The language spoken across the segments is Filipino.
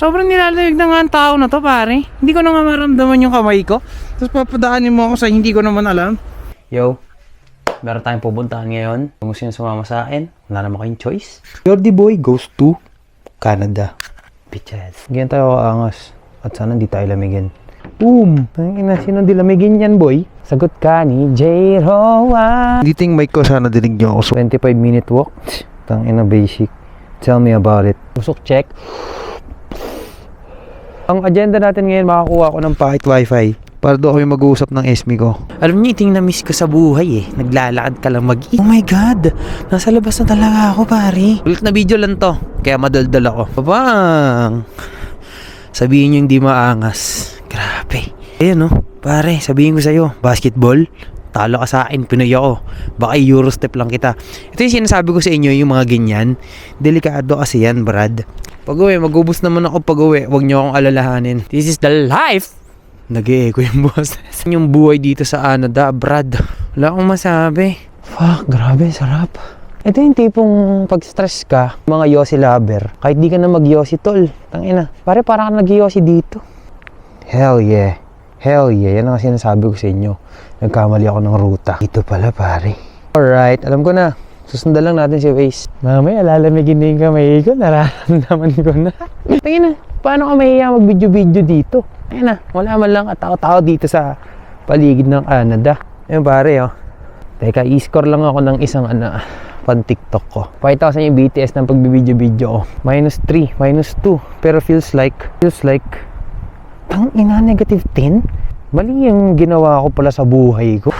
Sobrang nilalayag na nga ang tao na to, pare. Hindi ko na nga maramdaman yung kamay ko. Tapos papadaanin mo ako sa hindi ko naman alam. Yo, meron tayong pupuntahan ngayon. Kung gusto nyo sumama sa akin, wala naman kayong choice. Jordi Boy goes to Canada. Bitches. Ganyan tayo kaangas. At sana hindi tayo lamigin. Boom! Sino di lamigin yan, boy? Sagot ka ni J-Roa. Dito yung mic ko, sana dinig nyo ako. 25-minute walk. Tangina basic. Tell me about it. Usok check. Ang agenda natin ngayon, makakuha ko ng pocket wifi para doon kami mag-uusap ng SME ko. Alam niyo, iting na-miss ko sa buhay eh. Naglalakad ka lang mag-eat. Oh my God! Nasa labas na talaga ako, pare. Ulit na video lang to. Kaya madaldal ako. Babang! Sabihin niyo hindi maangas. Grabe. Ayan oh, pare, sabihin ko sa'yo, basketball, talo ka sa akin, Pinoy ako. Baka Eurostep lang kita. Ito yung sinasabi ko sa inyo, yung mga ganyan. Delikado kasi yan, Brad. Pag-uwi, mag-ubos naman ako pag-uwi. Huwag niyo akong alalahanin. This is the life! Nag-e-echo yung boss. Yung buhay dito sa Canada, Brad. Wala akong masabi. Fuck, grabe, sarap. Ito yung tipong pag-stress ka, mga yosi lover. Kahit di ka na mag-yosi, tol. Tangina. Pare, parang ka nag-yosi dito. Hell yeah. Hell yeah. Yan ang sinasabi ko sa inyo. Nagkamali ako ng ruta. Dito pala, pare. Alright, alam ko na. Susundan lang natin si Waze. Mamaya, lalamigin na yung kamay ko. Nararamdaman ko na. Tingin na, paano ka mahiya mag-video-video dito? Ayun na, wala man lang katao-tao dito sa paligid ng Canada. Ayun pare, oh. Teka, i-score lang ako ng isang pan-TikTok ko. Pakita ko sa inyo yung BTS ng pagbibideo-video ko. -3, -2. Pero feels like, tangina, -10? Mali yung ginawa ko pala sa buhay ko.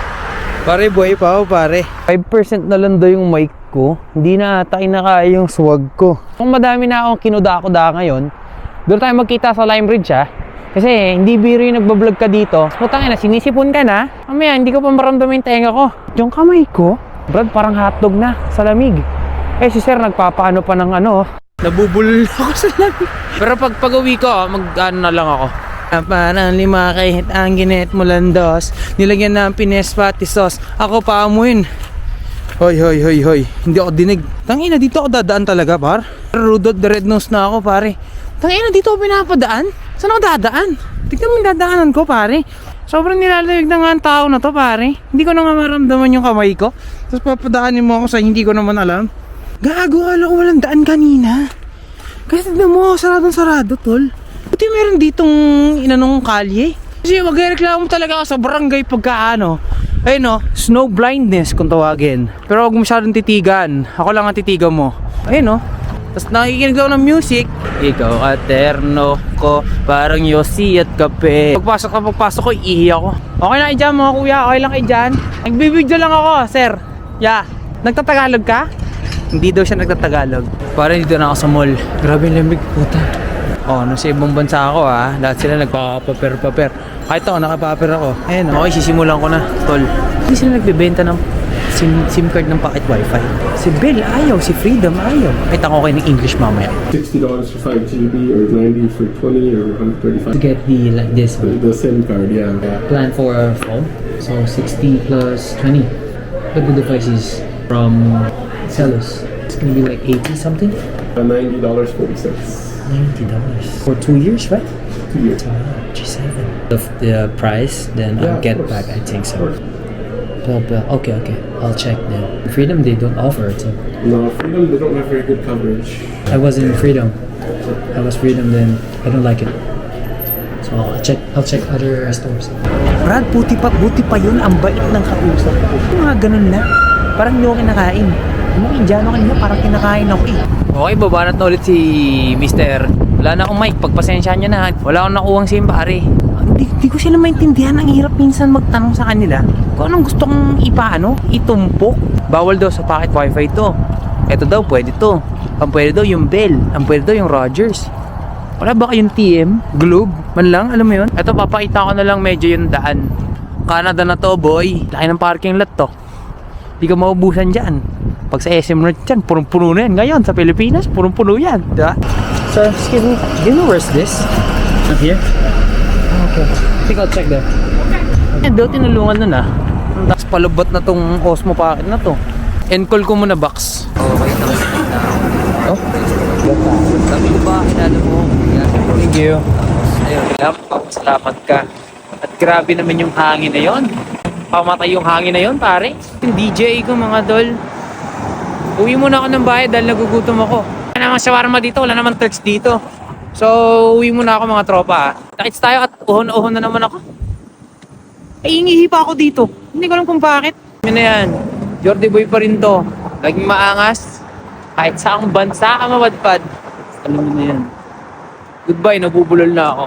Pare, buhay pa ako, pare. 5% na lang daw yung mic ko. Hindi na ata kinakaya yung swag ko. Kung madami na akong kinuda-kuda ngayon, doon tayo magkita sa Lime Ridge, ha? Kasi hindi biro yung nagbablog ka dito. Putang ina, sinisipon ka na. Mamaya, hindi ko pa maramdaman yung tenga ko. Yung kamay ko, Brad, parang hotdog na sa lamig. Eh, si sir, nagpapaano pa ng nabubulol ako sa lamig. Pero pag-uwi ko, mag-ano na lang ako. Parang 5 kahit ang ginet mo landos. Nilagyan ng pines pati sauce. Ako paamuin. Hoy. Hindi ako dinig. Tangina, dito ako dadaan talaga, par. Rudolph the Red Nose na ako, pare. Tangina, dito ako pinapadaan. Saan ako dadaan? Tignan mo yung dadaanan ko, pare. Sobrang nilalayag na nga ang tao na to, pare. Hindi ko na nga maramdaman yung kamay ko. Tapos papadaanin mo ako sa hindi ko naman alam. Gago, alam ko walang daan kanina. Kasi tignan mo, saradong-sarado, tol. Buti meron ditong inanong kalye. Kasi magreklamo talaga ako sa barangay pagkaano. Ayun no, snow blindness kung tawagin. Pero huwag masyadong titigan. Ako lang ang titigan mo. Ayun no. Tapos nakikinig ako ng music. Ikaw aterno ko, parang yosi at kape. Pagpasok ko, iihi ako. Okay lang kayo dyan mga kuya, okay lang kayo dyan. Nagbibideo lang ako, sir. Yeah. Nagtatagalog ka? Hindi daw siya nagtatagalog. Parang dito na ako sa mall. Grabe yung lamig, puta. Oh, nasa ibang bansa ako lahat sila nagpapaper. Kahit ako, nakapaper ako. Ayun, okay, sisimulan ko na, tol. Hindi sila nagbibenta ng SIM card ng pocket wifi. Si Bill ayaw, si Freedom ayaw. Kahit ako kayo ng English mamaya. $60 for 5 GB or 90 for 20 or 135. To get the, like this one. The SIM card, yeah. Plan for a phone. So 60 plus 20. But the device is from Celos. It's gonna be like 80 something. $90.40. $90 for 2 years, right? 2 years. G7. The price, then Yeah, I'll get of course. back. I think so. Okay. I'll check then. Freedom, they don't offer it. So. No, Freedom, they don't have very good coverage. I was in Freedom. I was Freedom, then I don't like it. So I'll check other stores. Brad, buti pa yun. Ang bait ng kausap ko. Mga ganun na. Parang hindi ako kinakain. Yung Indiano kanina, parang kinakain ako eh. Okay, babanat na ulit si Mr. Wala na akong mic, pagpasensya nyo na. Wala akong nakuhang SIM, pare. Hindi ko sila maintindihan. Ang hirap minsan magtanong sa kanila kung anong gusto kong itumpok. Bawal daw sa pocket wifi to. Ito daw, pwede to. Ang pwede daw yung Bell. Ang pwede daw yung Rogers. Wala ba kayong TM? Globe? Man lang, alam mo yun? Ito, papakita ko na lang medyo yung daan. Canada na to, boy. Laki ng parking lot to. Hindi ka maubusan dyan. Pag sa SM North dyan, punong-puno na yan. Ngayon, sa Pilipinas, punong-puno yan. Diba? Sir, excuse me. Do you know where's this? Not here? Okay. I think I'll check there. Yan, daw tinulungan nun Tapos palubot na tong Osmo Pocket na to. Encall ko muna box. Okay, tapos na. Oh? Sabi ko ba, kilala mo? you. Ayun, salamat ka. At grabe naman yung hangin na yon. Pamatay yung hangin na yon, pare. Yung DJ ko, mga dol. Uwi muna ako ng bahay dahil nagugutom ako. Wala namang shawarma dito, wala namang turks dito. So, uwi muna ako mga tropa. Takits tayo at uhon-uhon na naman ako. Ay, ingihi pa ako dito. Hindi ko alam kung bakit. Yun na yan. Jordi Boy pa rin to. Laging maangas. Kahit saang bansa ka mawadpad. Alam mo na yan. Goodbye, nabubulol na ako.